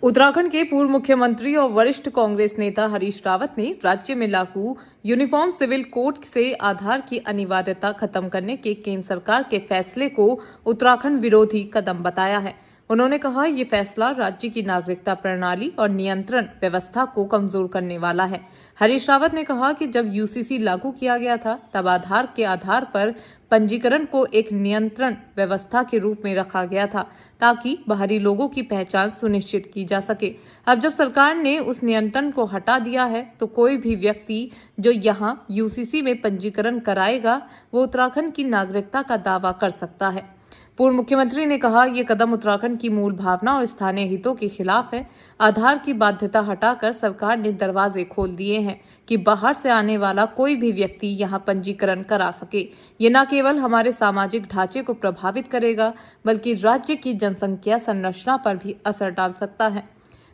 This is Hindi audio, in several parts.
उत्तराखंड के पूर्व मुख्यमंत्री और वरिष्ठ कांग्रेस नेता हरीश रावत ने राज्य में लागू यूनिफॉर्म सिविल कोड से आधार की अनिवार्यता खत्म करने के केंद्र सरकार के फैसले को उत्तराखंड विरोधी कदम बताया है। उन्होंने कहा, ये फैसला राज्य की नागरिकता प्रणाली और नियंत्रण व्यवस्था को कमजोर करने वाला है। हरीश रावत ने कहा कि जब यूसीसी लागू किया गया था तब आधार के आधार पर पंजीकरण को एक नियंत्रण व्यवस्था के रूप में रखा गया था ताकि बाहरी लोगों की पहचान सुनिश्चित की जा सके। अब जब सरकार ने उस नियंत्रण को हटा दिया है तो कोई भी व्यक्ति जो यहां यूसीसी में पंजीकरण कराएगा वो उत्तराखंड की नागरिकता का दावा कर सकता है। पूर्व मुख्यमंत्री ने कहा, ये कदम उत्तराखंड की मूल भावना और स्थानीय हितों के खिलाफ है। आधार की बाध्यता हटाकर सरकार ने दरवाजे खोल दिए हैं कि बाहर से आने वाला कोई भी व्यक्ति यहां पंजीकरण करा सके। ये न केवल हमारे सामाजिक ढांचे को प्रभावित करेगा बल्कि राज्य की जनसंख्या संरचना पर भी असर डाल सकता है।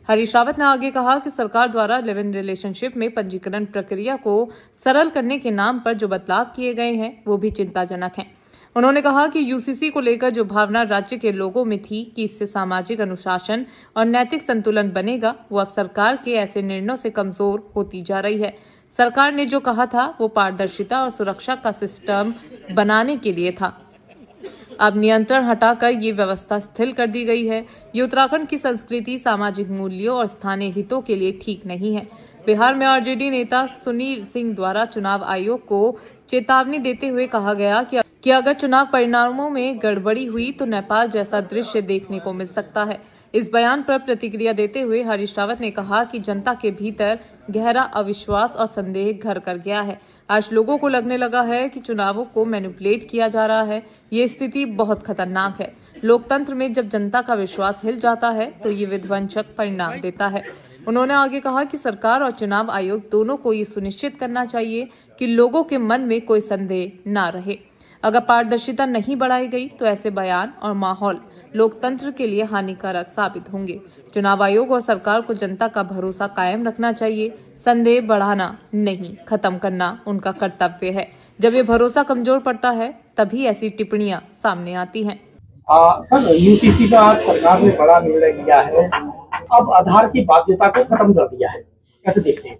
हरीश रावत ने आगे कहा कि सरकार द्वारा लिव इन रिलेशनशिप में पंजीकरण प्रक्रिया को सरल करने के नाम पर जो बदलाव किए गए हैं वो भी चिंताजनक हैं। उन्होंने कहा कि यूसीसी को लेकर जो भावना राज्य के लोगों में थी कि इससे सामाजिक अनुशासन और नैतिक संतुलन बनेगा, वो अब सरकार के ऐसे निर्णयों से कमजोर होती जा रही है। सरकार ने जो कहा था वो पारदर्शिता और सुरक्षा का सिस्टम बनाने के लिए था। अब नियंत्रण हटाकर ये व्यवस्था शिथिल कर दी गई है। ये उत्तराखंड की संस्कृति, सामाजिक मूल्यों और स्थानीय हितों के लिए ठीक नहीं है। बिहार में आरजेडी नेता सुनील सिंह द्वारा चुनाव आयोग को चेतावनी देते हुए कहा गया कि अगर चुनाव परिणामों में गड़बड़ी हुई तो नेपाल जैसा दृश्य देखने को मिल सकता है। इस बयान पर प्रतिक्रिया देते हुए हरीश रावत ने कहा कि जनता के भीतर गहरा अविश्वास और संदेह घर कर गया है। आज लोगों को लगने लगा है कि चुनावों को मैनिपुलेट किया जा रहा है। ये स्थिति बहुत खतरनाक है। लोकतंत्र में जब जनता का विश्वास हिल जाता है तो ये विध्वंसक परिणाम देता है। उन्होंने आगे कहा कि सरकार और चुनाव आयोग दोनों को ये सुनिश्चित करना चाहिए कि लोगों के मन में कोई संदेह न रहे। अगर पारदर्शिता नहीं बढ़ाई गई तो ऐसे बयान और माहौल लोकतंत्र के लिए हानिकारक साबित होंगे। चुनाव आयोग और सरकार को जनता का भरोसा कायम रखना चाहिए। संदेह बढ़ाना नहीं, खत्म करना उनका कर्तव्य है। जब ये भरोसा कमजोर पड़ता है तभी ऐसी टिप्पणियां सामने आती हैं। सर, यूसीसी का सरकार ने बड़ा निर्णय लिया है, अब आधार की बाध्यता को खत्म कर दिया है, कैसे देखते हैं?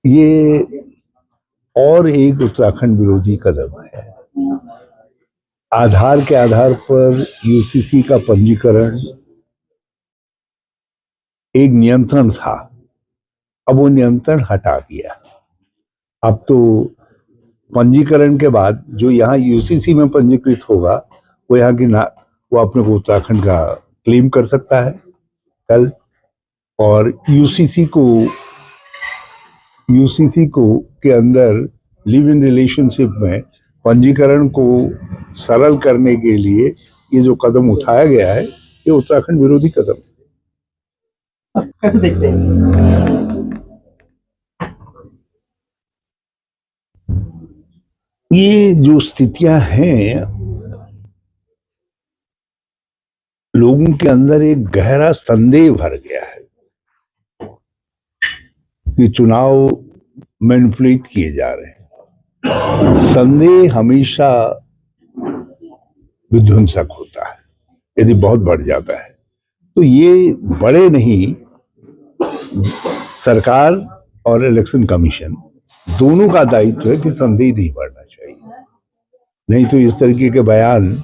ये और एक उत्तराखंड विरोधी कदम है। आधार के आधार पर यूसीसी का पंजीकरण एक नियंत्रण था, अब वो नियंत्रण हटा दिया। अब तो पंजीकरण के बाद जो यहाँ यूसीसी में पंजीकृत होगा वो यहाँ की वो अपने को उत्तराखंड का क्लेम कर सकता है कल। और यूसीसी को के अंदर लिव इन रिलेशनशिप में पंजीकरण को सरल करने के लिए ये जो कदम उठाया गया है ये उत्तराखंड विरोधी कदम है। कैसे देखते हैं? ये जो स्थितियां हैं, लोगों के अंदर एक गहरा संदेह भर गया है कि चुनाव मैनिपुलेट किए जा रहे हैं। संदेह हमेशा विध्वंसक होता है यदि बहुत बढ़ जाता है। तो ये बड़े नहीं, सरकार और इलेक्शन कमीशन दोनों का दायित्व है कि संदेह नहीं बढ़ना चाहिए, नहीं तो इस तरीके के बयान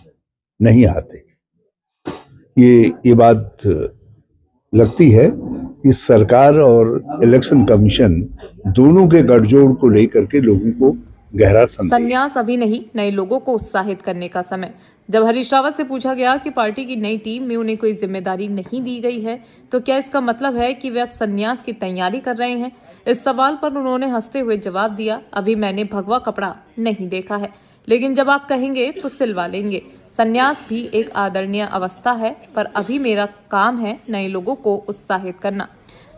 नहीं आते। ये बात लगती है कि सरकार और इलेक्शन कमीशन दोनों के गठजोड़ को लेकर के लोगों को गहरा संन्यास अभी नहीं, नए लोगों को उत्साहित करने का समय। जब हरीश रावत से पूछा गया कि पार्टी की नई टीम में उन्हें कोई जिम्मेदारी नहीं दी गई है तो क्या इसका मतलब है कि वे अब संन्यास की तैयारी कर रहे हैं, इस सवाल पर उन्होंने हंसते हुए जवाब दिया, अभी मैंने भगवा कपड़ा नहीं देखा है, लेकिन जब आप कहेंगे तो सिलवा लेंगे। संन्यास भी एक आदरणीय अवस्था है, पर अभी मेरा काम है नए लोगों को उत्साहित करना।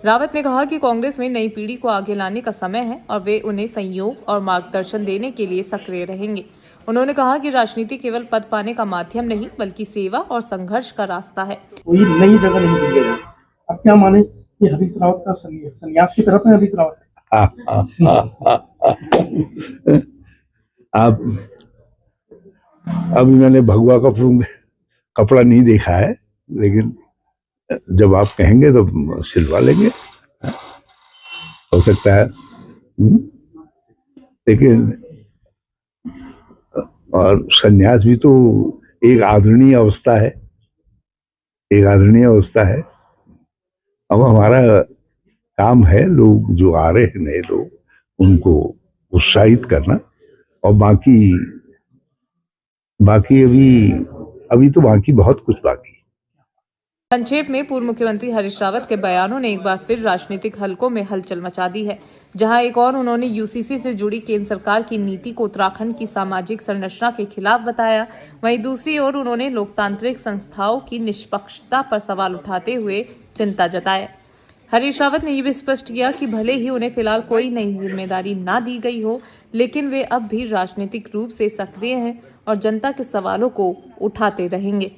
रावत ने कहा कि कांग्रेस में नई पीढ़ी को आगे लाने का समय है और वे उन्हें सहयोग और मार्गदर्शन देने के लिए सक्रिय रहेंगे। उन्होंने कहा कि राजनीति केवल पद पाने का माध्यम नहीं बल्कि सेवा और संघर्ष का रास्ता है। कोई नई जगह नहीं दी गई। अब क्या माने कि हरीश रावत का संन्यास की तरफ है? हरीश रावत अभी मैंने भगवा कपड़ा नहीं देखा है, लेकिन जब आप कहेंगे तो सिलवा लेंगे, हो सकता है। लेकिन और संन्यास भी तो एक आदरणीय अवस्था है, एक आदरणीय अवस्था है। अब हमारा काम है लोग जो आ रहे हैं नए लोग उनको उत्साहित करना, और बाकी बाकी अभी तो बाकी बहुत कुछ बाकी है। संक्षेप में पूर्व मुख्यमंत्री हरीश रावत के बयानों ने एक बार फिर राजनीतिक हलकों में हलचल मचा दी है, जहां एक और उन्होंने यूसीसी से जुड़ी केंद्र सरकार की नीति को उत्तराखंड की सामाजिक संरचना के खिलाफ बताया। वहीं दूसरी ओर उन्होंने लोकतांत्रिक संस्थाओं की निष्पक्षता पर सवाल उठाते हुए चिंता जताया। हरीश रावत ने ये भी स्पष्ट किया कि भले ही उन्हें फिलहाल कोई नई जिम्मेदारी ना दी गई हो, लेकिन वे अब भी राजनीतिक रूप से सक्रिय हैं और जनता के सवालों को उठाते रहेंगे।